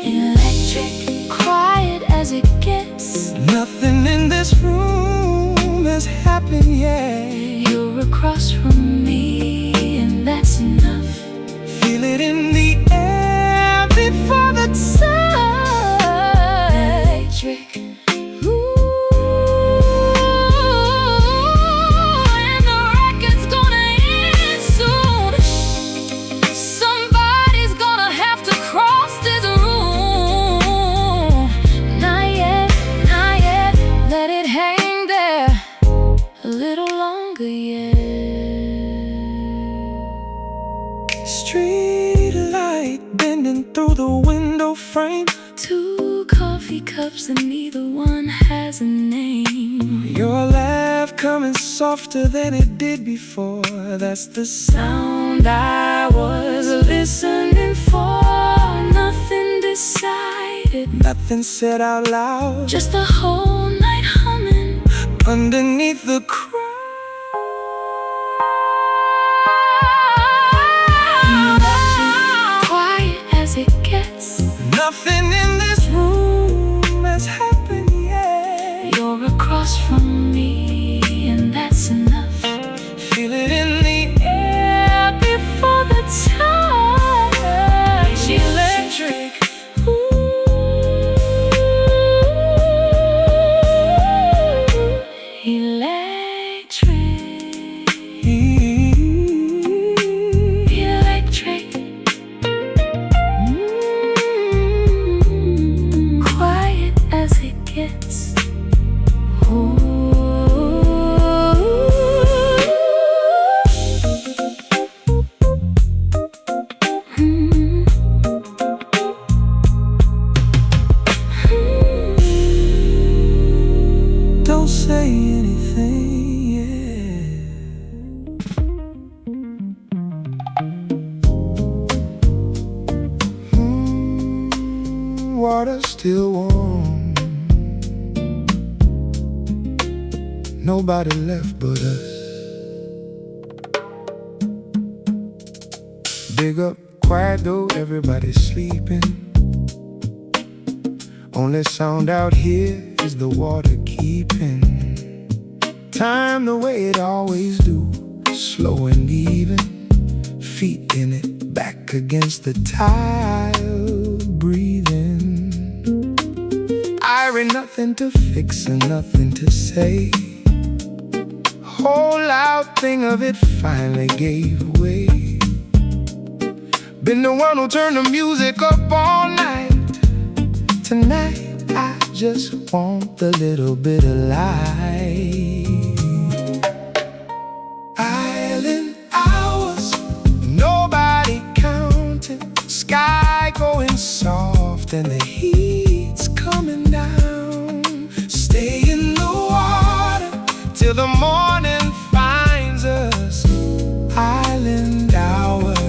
Electric, quiet as it gets. Nothing in this room has happened yet. You're across from me, and that's enough. Feel it in the air before the touch. Electric. Ooh, and the record's gonna end soon. Somebody's gonna have to cross this room. Not yet, not yet. Let it hang there a little longer yet. Street light bending through the window frame. Two coffee cups and neither one has a name. Your laugh coming softer than it did before. That's the sound I was listening for. Nothing decided, nothing said out loud. just the whole night humming underneath the crowd. Quiet as it gets. Nothing in this room has happened yet. You're across from me, and that's enough. Feel it in the air before the touch. Electric. Electric. Quiet as it gets. Don't say anything, yeah. Water still warm. Nobody left but us. Big up, quiet though, everybody's sleeping. Only sound out here is the water keeping time the way it always do, slow and even. Feet in it, back against the tile, breathing. Iron, nothing to fix and nothing to say. Whole loud thing of it finally gave way. Been the one who turned the music up all night. Tonight I just want a little bit of light. Island hours, nobody counting. Sky going soft and the heat's coming down. Stay in the water till the morning finds us. Island hours.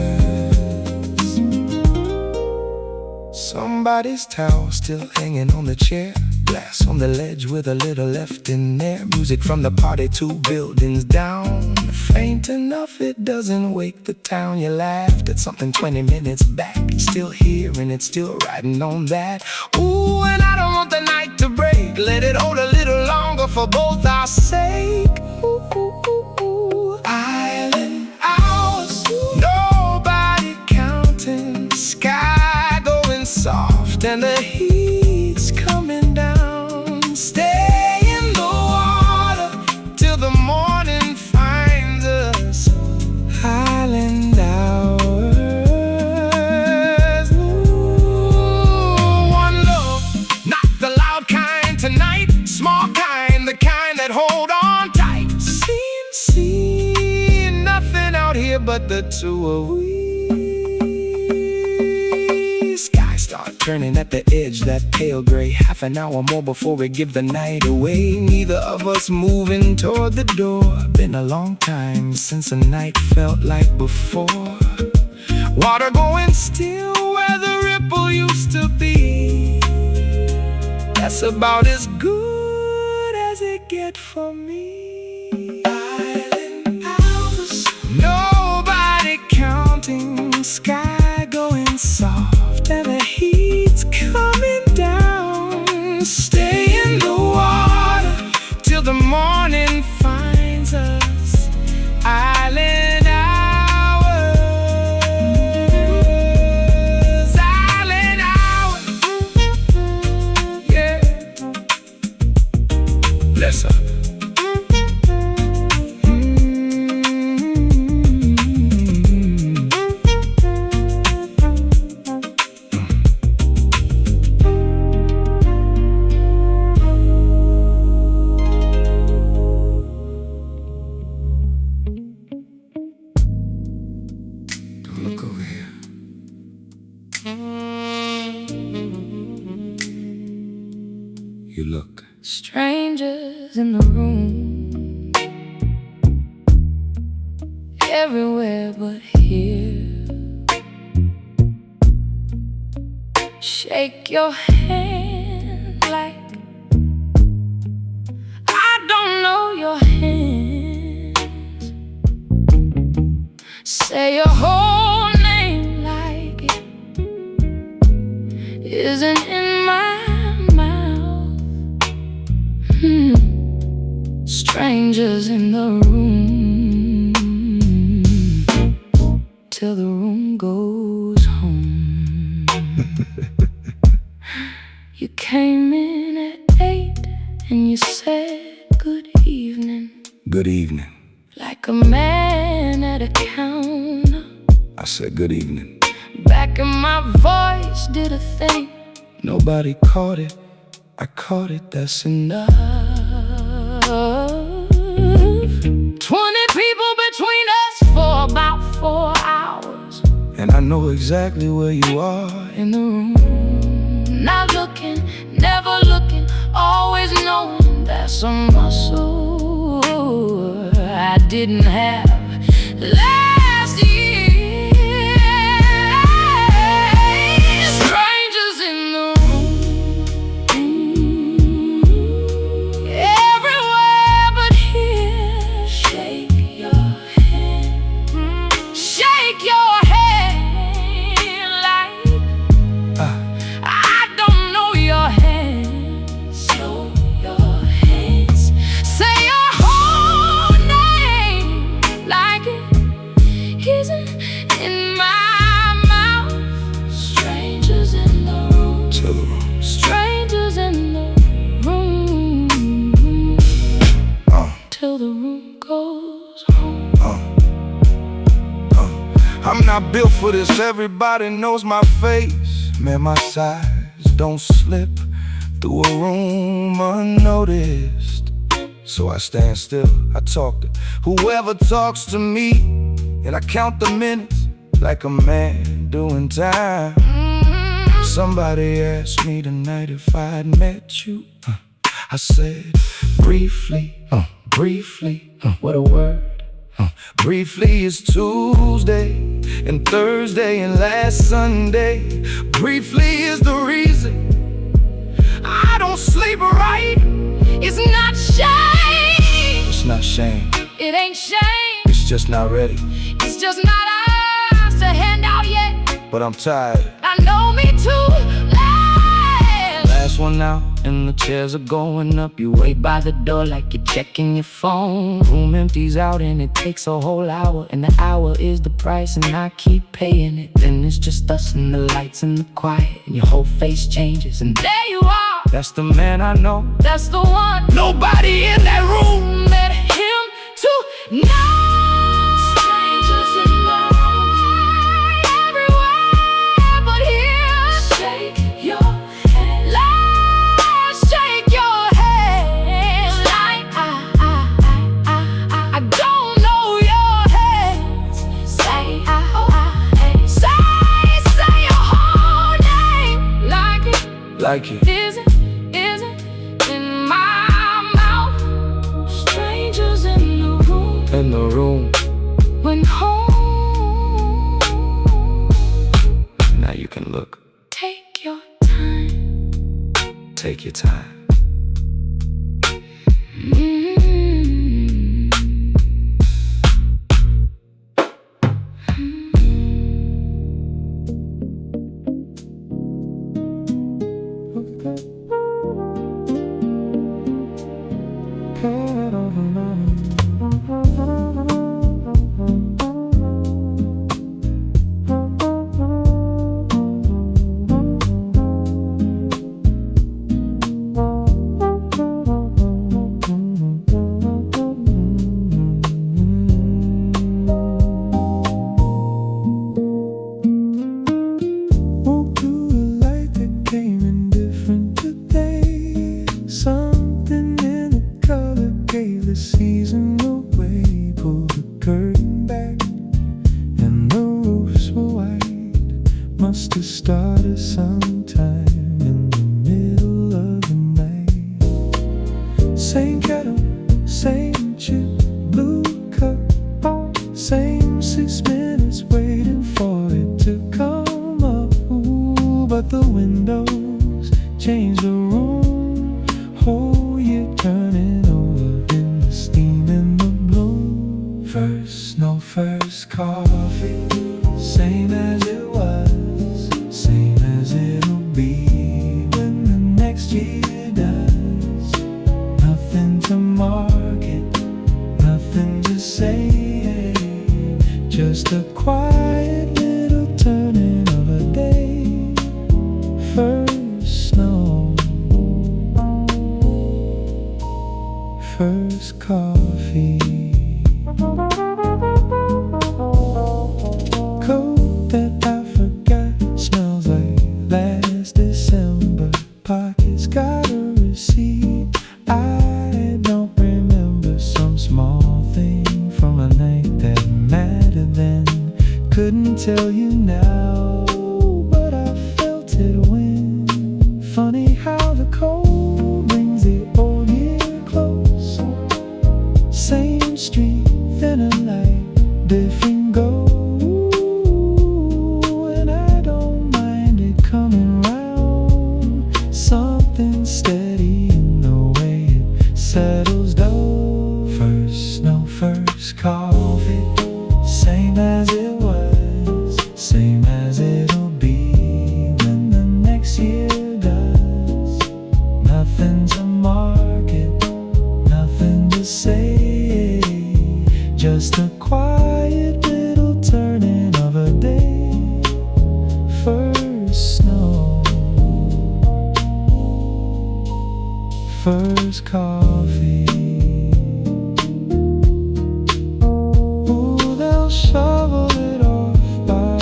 Somebody's towel still hanging on the chair. Glass on the ledge with a little left in there. Music from the party 2 buildings down. Faint enough it doesn't wake the town. You laughed at something 20 minutes back. Still hearing it, still riding on that. Ooh, and I don't want the night to break. Let it hold a little longer for both our sake. Ooh, ooh, ooh, ooh. Island hours, nobody counting. Sky going soft and the heat's coming down. Stay in the water till the morning finds us. Island hours. Ooh, one love, not the loud kind tonight. Small kind, the kind that hold on tight. Seen nothing out here but the two of we. Start turning at the edge, that pale gray. Half an hour more before we give the night away. Neither of us moving toward the door. Been a long time since a night felt like before. Water going still where the ripple used to be. That's about as good as it get for me. Island hours, nobody counting. Sky going soft and the heat's coming down. Stay in the water till the morning finds us. Island hours. Island hours. Yeah. Bless up. Look over here. You look. Strangers in the room, everywhere but here. Shake your hand like I don't know your hands. Say your whole name like it isn't in my mouth. Strangers in the room till the room goes home. You came in at 8 and you said good evening. Good evening. Like a man at a counter. I said good evening. Back in my voice did a thing. Nobody caught it. I caught it, that's enough. 20 people between us for about 4 hours. And I know exactly where you are. In the room, not looking, never looking, always knowing that's a muscle I didn't have last year. Strangers in the room, everywhere but here. Shake your hand, shake your hand like I don't know your hands. Show your hands. Say your whole name like it not built for this, everybody knows my face. Man, my size don't slip through a room unnoticed. So I stand still, I talk to whoever talks to me, and I count the minutes like a man doing time. Somebody asked me tonight if I'd met you. I said, briefly, briefly, what a word. Briefly is Tuesday and Thursday and last Sunday. Briefly is the reason I don't sleep right. It's not shame. It's not shame. It ain't shame. It's just not ready. It's just not ours to hand out yet. But I'm tired. I know me too. Last one out and the chairs are going up. You wait by the door like you're checking your phone. Room empties out and it takes a whole hour, and the hour is the price and I keep paying it. Then it's just us and the lights and the quiet, and your whole face changes and There you are. that's the man I know. That's the one. Nobody in that room. Let him tonight. Strangers in the room, everywhere but here. Shake your hand. Let's shake your hand. Like I don't know your hands. Say say your whole name. Like it. Like it. Isn't in my mouth. Strangers in the room. In the room. When home. Now you can look. Take your time. Take your time. Must have started sometime in the middle of the night. Same kettle, same chip, blue cup, same 6 minutes waiting for it to come up. Ooh, but the windows change the room. Oh, you're turning over in the steam and the bloom. First, no first coffee, same as it was. Same as it'll be when the next year does. Nothing to market, nothing to say. Just a quiet little turning of a day. First snow, first coffee. Coat that I forgot smells like last December. Pockets got a receipt I don't remember. Some small thing from a night that mattered then. Couldn't tell you now, but I felt it when. Funny how the cold brings the old year close. Same street, thinner light, different goal. And I don't mind it coming round. Something steady in the way it settles down. First snow, first coffee, same as it was, same as it'll be when the next year does. Nothing to market, nothing to say. Just a quiet little turning of a day. First snow, first coffee. Ooh, they'll shovel it off by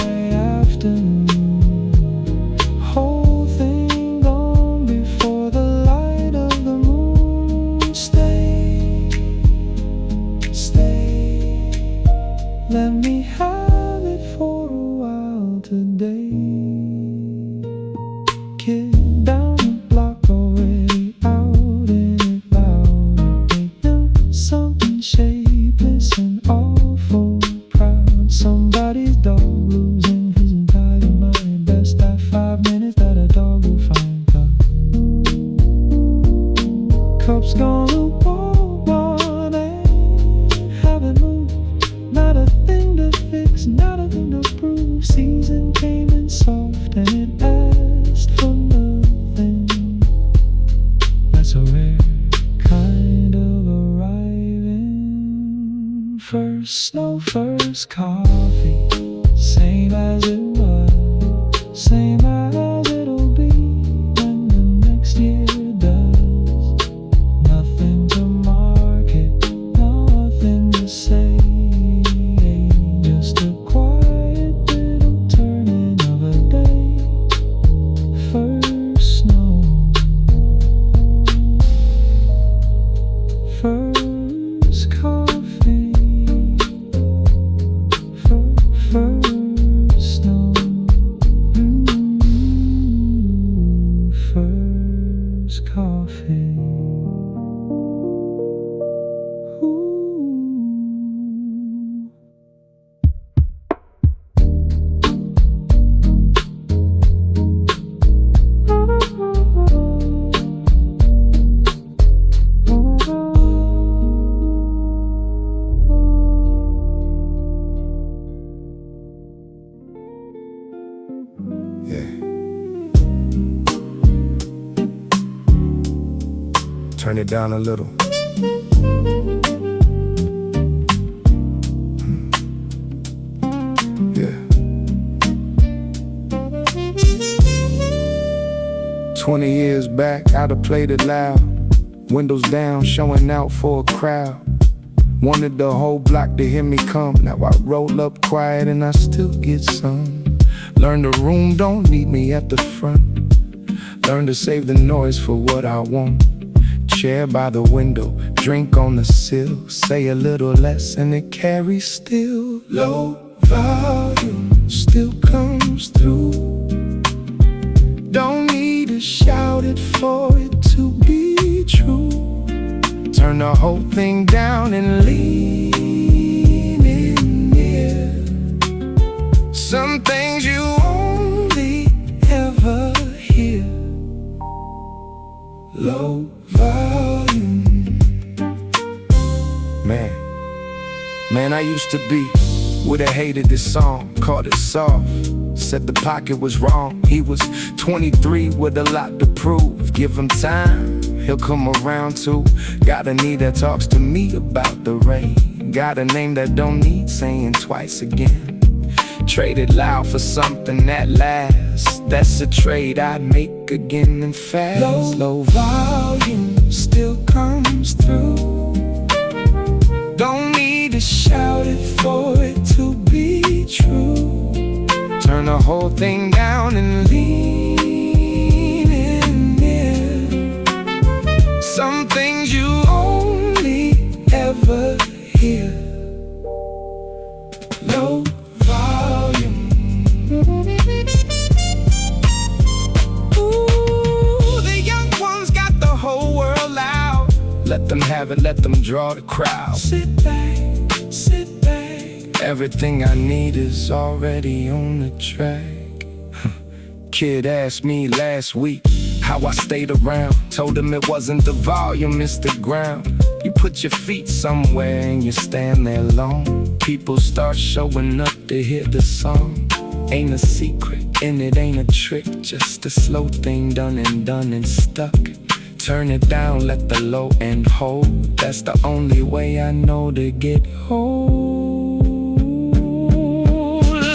kid down the block already out in it loud. They knew something shapeless and awful proud. Somebody's dog losing his entire mind. Best that 5 minutes that a dog will find cup's gonna walk on and haven't moved. Not a thing to fix, not a thing to prove. Season came in soft and it asked for nothing. That's a rare kind of arriving. First snow, first coffee. Same as it was, same as it'll be when the next year does. Nothing to market, nothing to say. Just a quiet little turning of a day. First snow, first coffee, first snow, first coffee. Turn it down a little. Yeah. 20 years back, I'd have played it loud. Windows down, showing out for a crowd. Wanted the whole block to hear me come. Now I roll up quiet and I still get some. Learn the room don't need me at the front. Learn to save the noise for what I want. Chair by the window, drink on the sill. Say a little less and it carries still. Low volume still comes through. Don't need to shout it for it to be true. Turn the whole thing down and lean in near. Some things you only ever hear. Low volume. Man, I used to be would've hated this song, called it soft. Said the pocket was wrong. He was 23 with a lot to prove. Give him time, he'll come around too. Got a knee that talks to me about the rain. Got a name that don't need saying twice again. Traded loud for something that lasts. That's a trade I'd make again and fast. Low volume still comes through. Don't need to shout it for it to be true. Turn the whole thing down and lean in near. Some things you only ever hear. Low volume. Ooh, the young ones got the whole world loud. Let them have it, let them draw the crowd. Sit back, sit back. Everything I need is already on the track. Kid asked me last week how I stayed around. Told him it wasn't the volume, it's the ground. You put your feet somewhere and you stand there long. People start showing up to hear the song. Ain't a secret and it ain't a trick. Just a slow thing done and stuck. Turn it down, let the low end hold. That's the only way I know to get hold.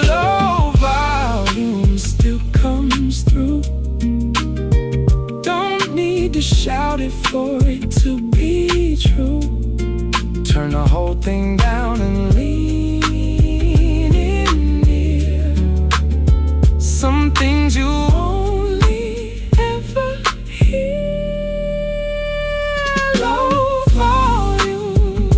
Low volume still comes through. Don't need to shout it for it to be true. Turn the whole thing down and lean in near. Some things you only ever hear. Low volume.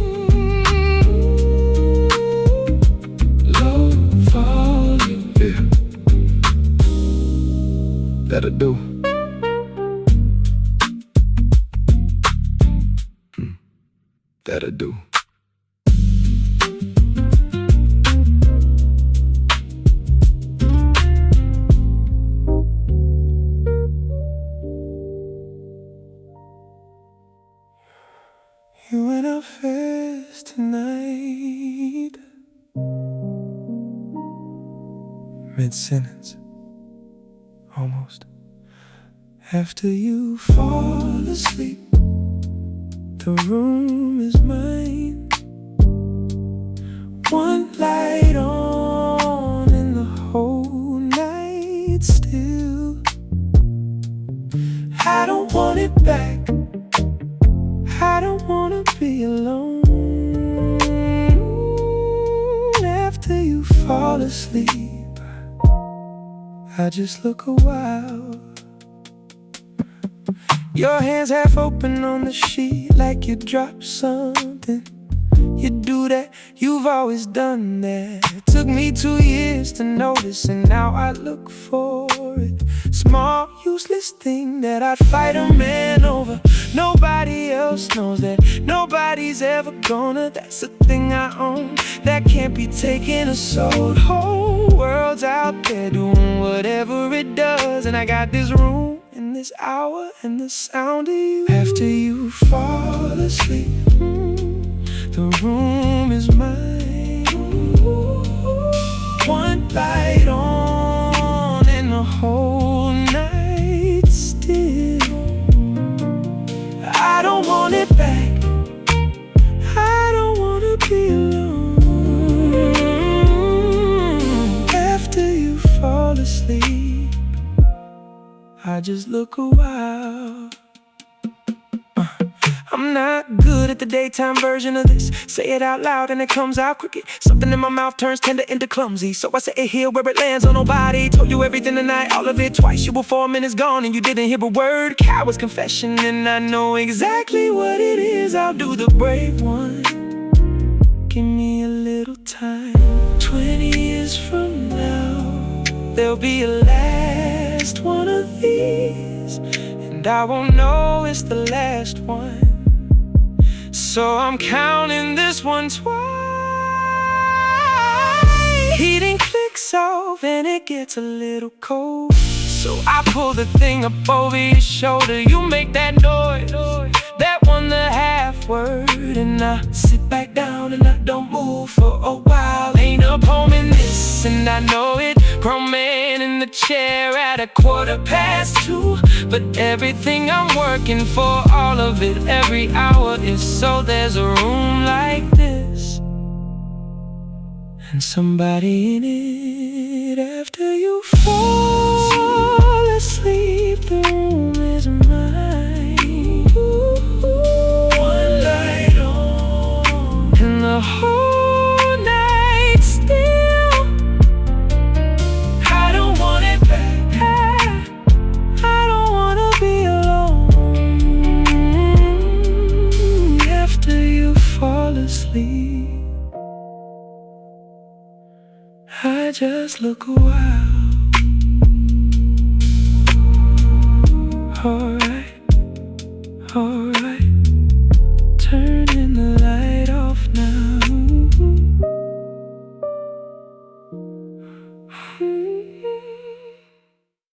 Low volume. Yeah. That'll do. gotta do. You and I fast tonight, mid-sentence, almost. After you fall asleep, the room is mine. One light on and the whole night still. I don't want it back. I don't wanna be alone. After you fall asleep, I just look a while. Your hands half open on the sheet like you dropped something. You do that, you've always done that. It took me 2 years to notice, and now I look for it. Small, useless thing that I'd fight a man over. Nobody else knows that, nobody's ever gonna. That's the thing I own, that can't be taken or sold. Whole world's out there doing whatever it does, and I got this room and this hour and the sound of you. After you fall asleep, the room is mine. One light on and the whole night still. I don't want it back. I don't wanna be alone. After you fall asleep, I just look a while. I'm not good at the daytime version of this. Say it out loud and it comes out crooked. Something in my mouth turns tender into clumsy, so I say it here where it lands on nobody. Told you everything tonight, all of it twice. You were 4 minutes gone and you didn't hear a word. Coward's confession, and I know exactly what it is. I'll do the brave one. Give me a little time. 20 years from now, there'll be a last one of these, and I won't know it's the last one. So I'm counting this one twice. Heating clicks off and it gets a little cold, so I pull the thing up over your shoulder. You make that noise, that one, the half word, and I sit back down and I don't move for a while. Ain't a poem in this, and I know it. Grown man in the chair at 2:15, but everything I'm working for, all of it, every hour is so there's a room like this, and somebody in it. After you fall asleep, the room is mine. One light on and the whole night still. I don't want it back. I don't wanna be alone. After you fall asleep, I just look a while.